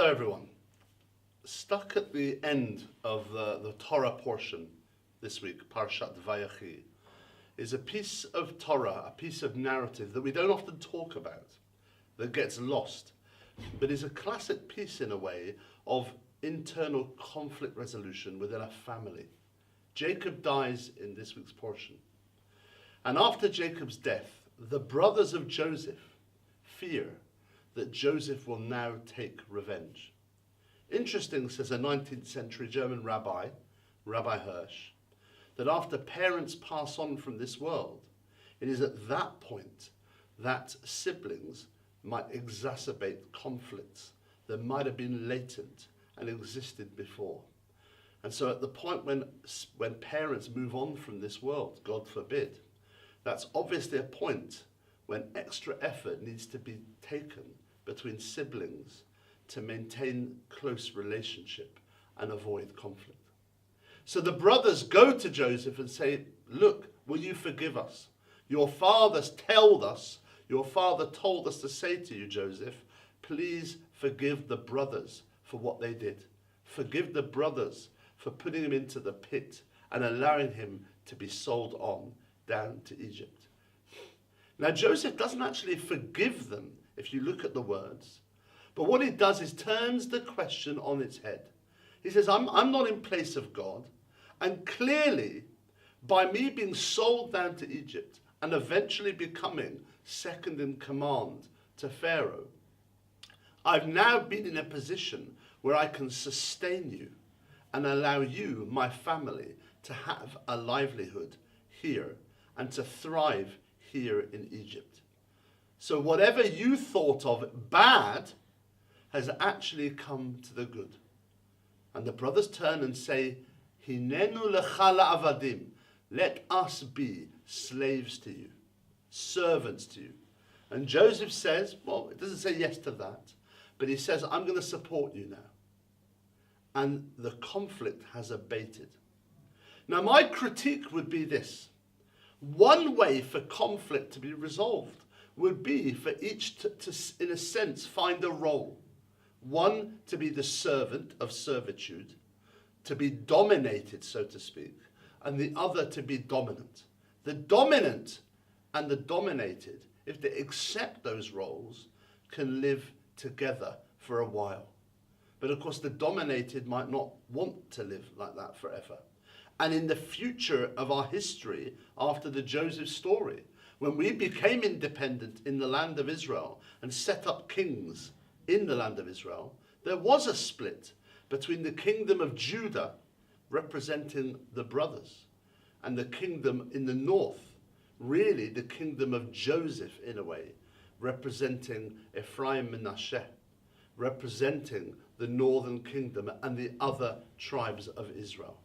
Hello everyone. Stuck at the end of the Torah portion this week, Parshat Vayechi, is a piece of Torah, a piece of narrative that we don't often talk about, that gets lost, but is a classic piece in a way of internal conflict resolution within a family. Jacob dies in this week's portion. And after Jacob's death, the brothers of Joseph fear that Joseph will now take revenge. Interesting, says a 19th century German rabbi, Rabbi Hirsch, that after parents pass on from this world, it is at that point that siblings might exacerbate conflicts that might have been latent and existed before. And so at the point when parents move on from this world, God forbid, that's obviously a point when extra effort needs to be taken between siblings to maintain close relationship and avoid conflict. So the brothers go to Joseph and say, look, will you forgive us? Your father told us to say to you, Joseph, please forgive the brothers for what they did. Forgive the brothers for putting him into the pit and allowing him to be sold on down to Egypt. Now Joseph doesn't actually forgive them if you look at the words, but what he does is turns the question on its head. He says, I'm not in place of God, and clearly by me being sold down to Egypt and eventually becoming second in command to Pharaoh, I've now been in a position where I can sustain you and allow you, my family, to have a livelihood here and to thrive here in Egypt. So whatever you thought of bad has actually come to the good. And the brothers turn and say, Hinenu lecha la'avadim, let us be slaves to you, servants to you. And Joseph says, well, it doesn't say yes to that, but he says, I'm going to support you now. And the conflict has abated. Now my critique would be this. One way for conflict to be resolved would be for each to, in a sense, find a role. One, to be the servant of servitude, to be dominated, so to speak, and the other to be dominant. The dominant and the dominated, if they accept those roles, can live together for a while. But of course, the dominated might not want to live like that forever. And in the future of our history, after the Joseph story, when we became independent in the land of Israel and set up kings in the land of Israel, there was a split between the kingdom of Judah, representing the brothers, and the kingdom in the north, really the kingdom of Joseph in a way, representing Ephraim and Manasseh, representing the northern kingdom and the other tribes of Israel.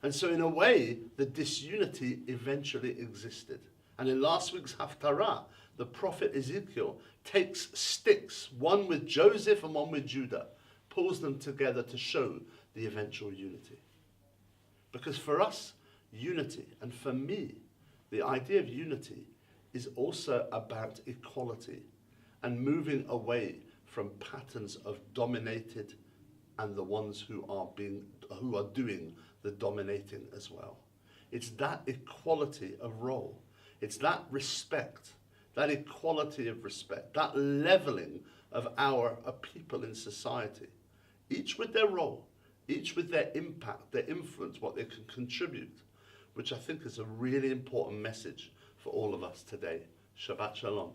And so in a way, the disunity eventually existed. And in last week's Haftarah, the prophet Ezekiel takes sticks, one with Joseph and one with Judah, pulls them together to show the eventual unity. Because for us, unity, and for me, the idea of unity is also about equality and moving away from patterns of dominated and the ones who are doing the dominating as well. It's that equality of role. It's that respect, that equality of respect, that leveling of our people in society, each with their role, each with their impact, their influence, what they can contribute, which I think is a really important message for all of us today. Shabbat Shalom.